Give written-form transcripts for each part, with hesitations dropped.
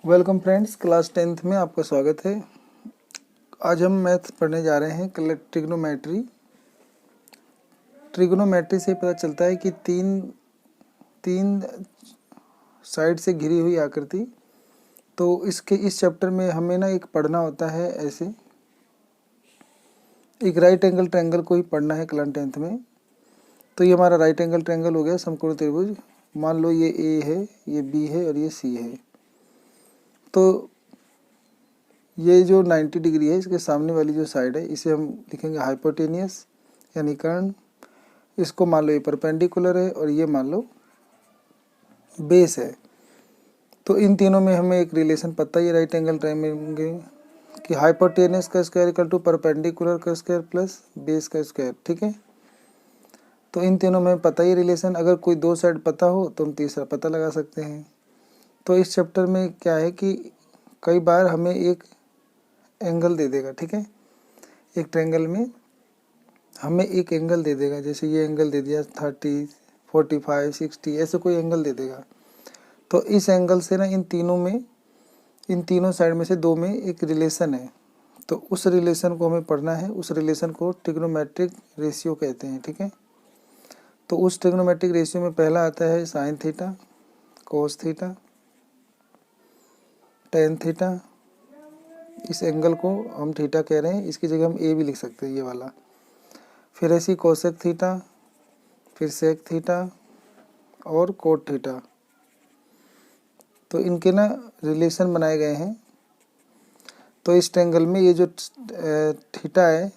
Welcome friends, class 10th में आपका स्वागत है। आज हम मैथ पढ़ने जा रहे हैं ट्रिग्नोमेट्री। ट्रिग्नोमेट्री से पता चलता है कि तीन तीन साइड से घिरी हुई आकृति। तो इस चैप्टर में हमें ना एक पढ़ना होता है, ऐसे एक राइट एंगल ट्रायंगल को ही पढ़ना है क्लास 10th में। तो ये हमारा राइट एंगल ट्रायंगल हो गया समकोण त्रिभुज। मान लो ये ए है, ये बी है और ये सी है। तो ये जो 90 डिग्री है, इसके सामने वाली जो साइड है इसे हम लिखेंगे हाइपोटेनियस यानी कर्ण। इसको मान लो ये परपेंडिकुलर है और ये मान लो बेस है। तो इन तीनों में हमें एक रिलेशन पता ही राइट एंगल ट्रायंगल कि हाइपोटेनियस का स्क्वायर इक्वल टू परपेंडिकुलर का स्क्वायर प्लस बेस का स्क्वायर। ठीक है, तो इन तीनों में पता ही रिलेशन। अगर कोई दो साइड पता हो तो हम तीसरा पता लगा सकते हैं। तो इस चैप्टर में क्या है कि कई बार हमें एक एंगल दे देगा। ठीक है, एक ट्रायंगल में हमें एक एंगल दे देगा, जैसे ये एंगल दे दिया 30, 45, 60, ऐसे कोई एंगल दे देगा। तो इस एंगल से ना इन तीनों साइड में से दो में एक रिलेशन है। तो उस रिलेशन को हमें पढ़ना है। उस रिलेशन को ट्रिग्नोमेट्रिक रेशियो कहते हैं। ठीक है, तो उस ट्रिग्नोमेट्रिक रेशियो में पहला आता है sign theta, cos theta, tan theta. इस एंगल को हम थीटा कह रहे हैं, इसकी जगह हम ए भी लिख सकते हैं, ये वाला। फिर ऐसी कोसेक थीटा, फिर सेक थीटा और कोट थीटा। तो इनके ना रिलेशन बनाए गए हैं। तो इस ट्रायंगल में ये जो थीटा है,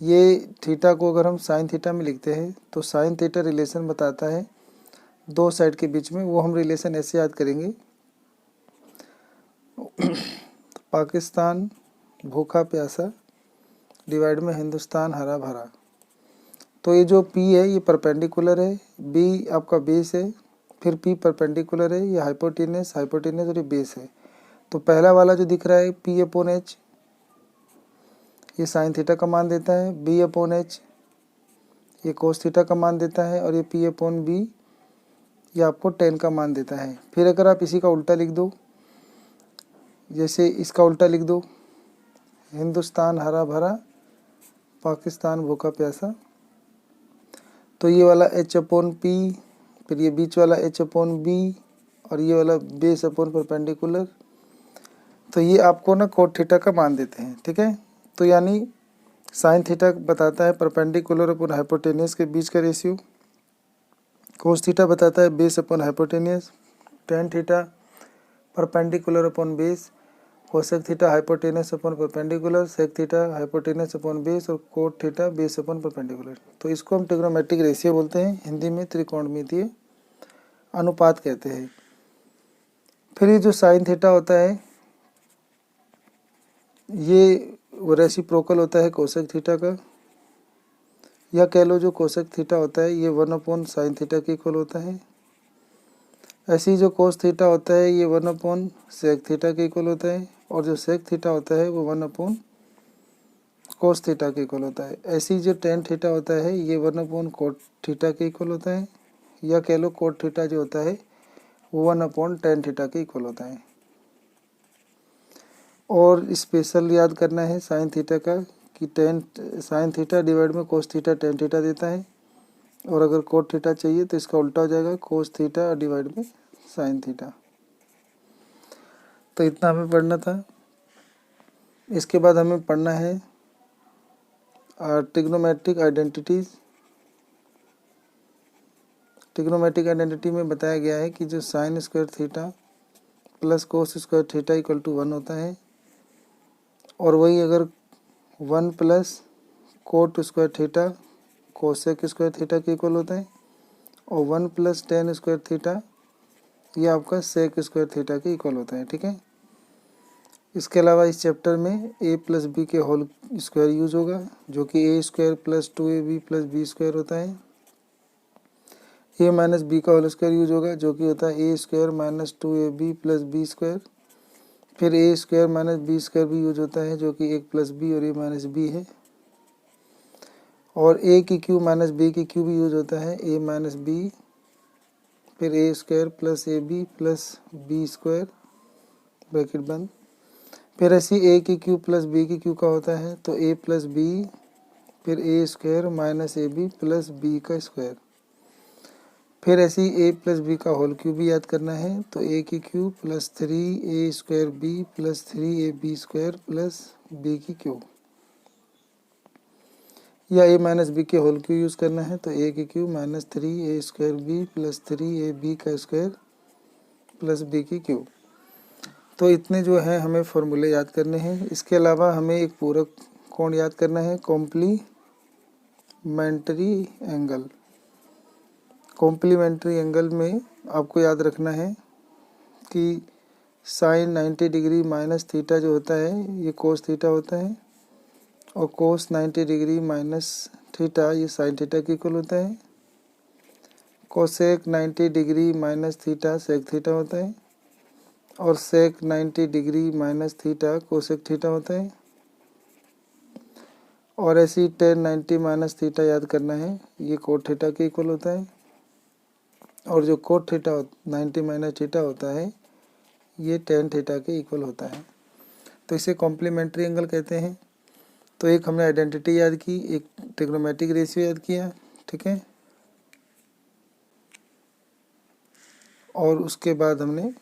ये थीटा को अगर हम साइन थीटा में लिखते हैं तो साइन थीटा रिलेशन बताता है दो साइड के बीच में। वो हम रिलेशन ऐसे याद करेंगे, पाकिस्तान भूखा प्यासा डिवाइड में हिंदुस्तान हरा भरा। तो ये जो P है ये परपेंडिकुलर है, B आपका बेस है, फिर P परपेंडिकुलर है, ये हाइपोटेनियस और ये बेस है। तो पहला वाला जो दिख रहा है P/H, ये साइन थीटा का मान देता है। B/H ये कोस थीटा का मान देता है और ये P/B ये आपको टेन का मान देता है। फिर अगर आप इसी का उल्टा लिख दो, जैसे इसका उल्टा लिख दो, हिंदुस्तान हरा भरा पाकिस्तान भूखा प्यासा, तो ये वाला H/P, फिर ये बीच वाला H/B और ये वाला बेस अपॉन परपेंडिकुलर। तो ये आपको ना कोट थीटा का मान देते हैं। ठीक है, तो यानी साइन थीटा बताता है परपेंडिकुलर अपॉन हाइपोटेनियस के बीच का रेशियो, कोस थीटा बताता है base upon hypotenuse, tan theta perpendicular upon base, cosec theta hypotenuse upon perpendicular, sec theta hypotenuse upon base और cot theta base upon perpendicular. तो इसको हम ट्रिग्नोमेट्रिक रेशियो बोलते हैं, हिंदी में त्रिकोणमितीय अनुपात कहते हैं। फिर ये जो साइन थीटा होता है ये रेसिप्रोकल होता है कोसेक थीटा का, या कह लो जो कोसेक थीटा होता है ये 1 साइन थीटा के इक्वल होता है। ऐसे ही जो कोस थीटा होता है ये 1 सेक थीटा के इक्वल होता है, और जो सेक थीटा होता है वो 1 कोस थीटा के इक्वल होता है। ऐसे ही जो टेन थीटा होता है ये 1 कोट थीटा के इक्वल होता है, या कह लो कोट थीटा जो होता है वो 1/tan थीटा के इक्वल होता है। और स्पेशल याद करना है साइन थीटा का कि साइन थीटा डिवाइड में कोस थीटा टेन थीटा देता है, और अगर कोट थीटा चाहिए तो इसका उल्टा हो जाएगा, कोस थीटा डिवाइड में साइन थीटा। तो इतना हमें पढ़ना था। इसके बाद हमें पढ़ना है ट्रिग्नोमेट्रिक आइडेंटिटीज। ट्रिग्नोमेट्रिक आइडेंटिटी में बताया गया है कि जो sine square theta plus cos square theta equal to 1 होता है, और वही अगर 1 plus cot square theta cosec square theta के इक्वल होता है, और 1 प्लस टेन स्क्वायर थीटा ये आपका सेक स्क्वायर थीटा के इक्वल होता है। ठीक है, इसके अलावा इस चैप्टर में a+b के होल स्क्वायर यूज होगा, जो कि a² + 2ab + b स्क्वायर होता है। a - b का होल स्क्वायर यूज होगा, जो कि होता है a² - 2ab + b स्क्वायर। फिर a² - b स्क्वायर भी यूज होता है, जो कि 1 + b और a - b है। और a की क्यू - b की क्यू भी यूज होता है, a - b, फिर a² + ab + b square bracket बंद। फिर ऐसी ए की क्यू प्लस बी की क्यू का होता है तो ए प्लस बी, फिर A square minus A B plus B का स्क्वायर। फिर ऐसी ए प्लस बी का होल क्यूब भी याद करना है तो ए की cube plus 3a² B plus 3ab² plus B की क्यू, या ए माइनस बी के होल क्यू यूज़ करना है तो ए की Q minus 3a² B plus 3ab का स्क्वायर प्लस बी की क्यू। तो इतने जो है हमें फॉर्मूले याद करने हैं। इसके अलावा हमें एक पूरक कोण याद करना है, कॉम्प्लीमेंट्री एंगल। कॉम्प्लीमेंट्री एंगल में आपको याद रखना है कि साइन 90 डिग्री माइनस थीटा जो होता है ये कोस थीटा होता है, और कोस 90 डिग्री माइनस थीटा ये साइन थीटा के इक्वल होता है। Cosec 90 degree minus theta sec theta होता है, और sec 90 degree minus theta cosec theta होता है। और ऐसी टेन 90 माइनस थीटा याद करना है, ये कोट थीटा के इक्वल होता है, और जो कोट थीटा 90 माइनस थीटा होता है ये टेन थीटा के इक्वल होता है। तो इसे कॉम्प्लीमेंट्री एंगल कहते हैं। तो एक हमने आइडेंटिटी याद की, एक ट्रिग्नोमेट्रिक रेशियो याद किया, ठीक है, और उसके बाद हमने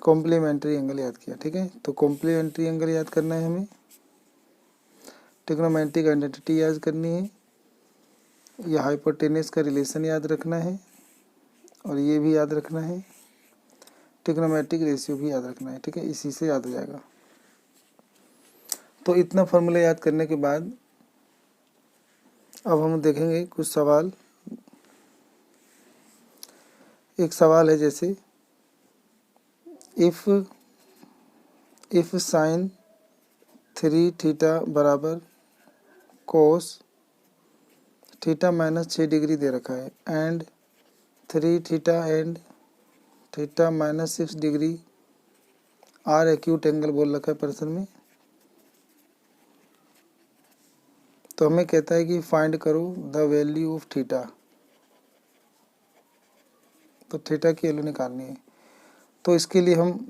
कॉम्प्लीमेंट्री एंगल याद किया, ठीक है। तो कॉम्प्लीमेंट्री एंगल याद करना है हमें, ट्रिग्नोमेट्रिक आइडेंटिटी याद करनी है, या हाइपोटेनस का रिलेशन याद रखना है, और ये भी याद रखना है, ट्रिग्नोमेट्रिक रेशियो भी याद रखना है, ठीक है, इसी से याद हो जाएगा। तो इतना फॉर्मूला याद करने के बाद अब हम देखेंगे कुछ सवाल। एक सवाल है जैसे इफ साइन 3 थीटा बराबर कोस थीटा माइनस 6 डिग्री दे रखा है, and 3 theta and theta minus 6 degree are acute angle बोल रखा है प्रश्न में। तो हमें कहता है कि फाइंड करो द वैल्यू ऑफ थीटा। तो थीटा की वैल्यू निकालनी है। तो इसके लिए हम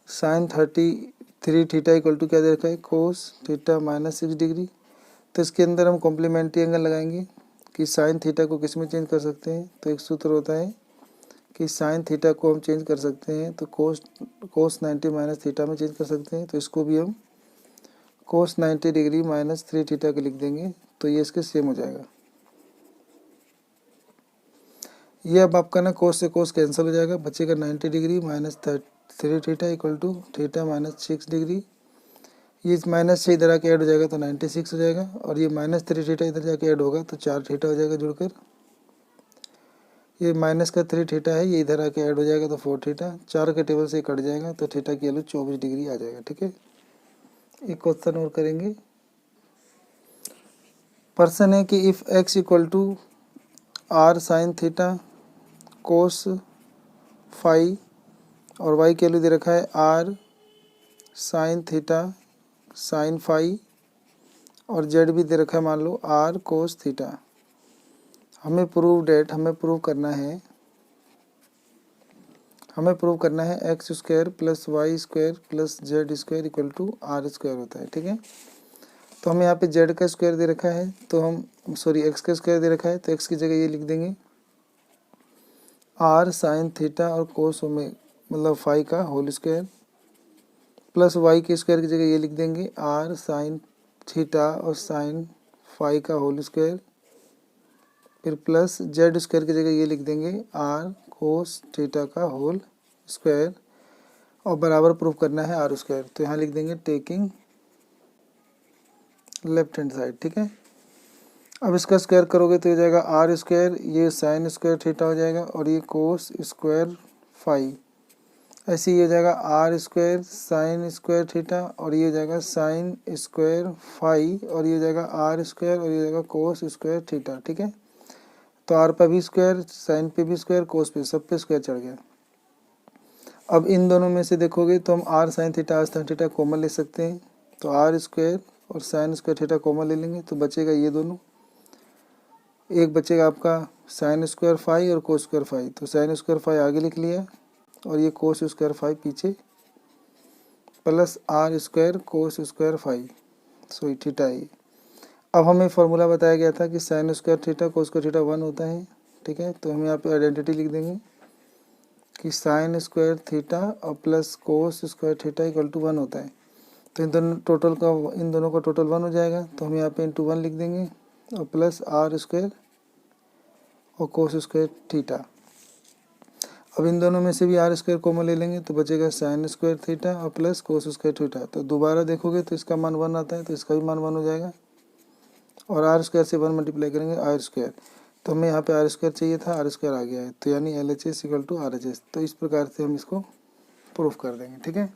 साइन 3 थीटा इक्वल टू क्या दे रखा है, कोस थीटा माइनस 6 डिग्री। तो इसके अंदर हम कॉम्प्लीमेंट्री एंगल लगाएंगे कि साइन थीटा को किस में चेंज कर सकते हैं। तो एक सूत्र होता है कि साइन थीटा को हम चेंज कर सकते हैं तो कोस 90 माइनस थीटा में चेंज कर सकते हैं। तो इसको भी हम कोस 90 डिग्री माइनस 3 थीटा के लिख देंगे, तो ये इसके सेम हो जाएगा। ये अब आपका ना कोस से कोस कैंसिल हो जाएगा, बचेगा 90 degree minus 3 theta equal to theta minus 6 degree. ये माइनस 6 इधर आके ऐड हो जाएगा तो 96 हो जाएगा, और ये माइनस 3 थीटा इधर जाके ऐड होगा तो 4 थीटा हो जाएगा जुड़कर। ये माइनस का 3 थीटा है, ये इधर आके ऐड हो जाएगा तो 4 थीटा, 4 के टेबल से कट जाएगा तो थीटा की वैल्यू 24 डिग्री आ जाएगा, ठीक है। एक क्वेश्चन और करेंगे। प्रश्न है कि if x equal to r sine theta cos phi, और y की वैल्यू दे रखा है r sine theta sine phi, और z भी दे रखा है मान लो आर कोस थीटा। हमें प्रूव करना है x square plus y square plus z square equal to r square होता है, ठीक है। तो हमें यहाँ पे जेड का स्क्वायर दे रखा है तो हम एक्स का स्क्वायर दे रखा है तो एक्स की जगह ये लिख देंगे आर साइन थीटा और कोस में मतलब फाई का होल स्क्वायर, प्लस वाई के स्क्वायर की जगह ये लिख देंगे आर साइन थीटा और साइन फाई का होल स्क्वायर, फिर प्लस जेड स्क्वायर की जगह ये लिख देंगे आर कोस थीटा का होल स्क्वायर, और बराबर प्रूफ करना है आर स्क्वायर। तो यहाँ लिख देंगे टेकिंग लेफ्ट हैंड साइड, ठीक है। अब इसका स्क्वायर करोगे तो हो जाएगा आर स्क्वायर, ये साइन स्क्वायर थीटा हो जाएगा, और ये कोस स्क्वायर फाई। ऐसे ही हो जाएगा r square sine square theta, और ये हो जाएगा साइन स्क्वायर फाई, और ये हो जाएगा आर स्क्वायर, और ये हो जाएगा कोस स्क्वायर थीटा, ठीक है। तो आर पे भी स्क्वायर, साइन पे भी स्क्वायर, कोस पे सब पे स्क्वायर चढ़ गया। अब इन दोनों में से देखोगे तो हम r sine theta r sine theta common ले सकते हैं, तो आर स्क्वायर और साइन स्क्वायर थीटा कॉमन ले लेंगे तो बचेगा ये दोनों। एक बचेगा आपका साइन स्क्वायर फाई और कोस स्क्वायर फाई, तो साइन स्क्वायर फाई आगे लिख लिया और ये कोस स्क्वायर फाई पीछे plus R square cos square phi, so theta E. अब हमें फॉर्मूला बताया गया था कि sine square theta cos square theta 1 होता है, ठीक है। तो हम यहाँ पे आइडेंटिटी लिख देंगे कि साइन स्क्वायर थीटा और plus cos square theta equal to 1 होता है। तो इन दोनों का टोटल 1 हो जाएगा, तो हम यहाँ पे इंटू 1 लिख देंगे और प्लस आर स्क्वायर और कोस स्क्वायर थीटा। अब इन दोनों में से भी आर स्क्वायर कॉमन ले लेंगे तो बचेगा साइन स्क्वायर थीटा और प्लस कोस स्क्वायर थीटा। तो दोबारा देखोगे तो इसका मान 1 आता है, तो इसका भी मान 1 हो जाएगा। और आर स्क्वायर से 1 मल्टीप्लाई करेंगे आर स्क्वायर, तो हमें यहाँ पे आर स्क्वायर चाहिए था, आर स्क्वायर आ गया है, तो यानी LHS इक्वल टू RHS। तो इस प्रकार से हम इसको प्रूफ कर देंगे, ठीक है।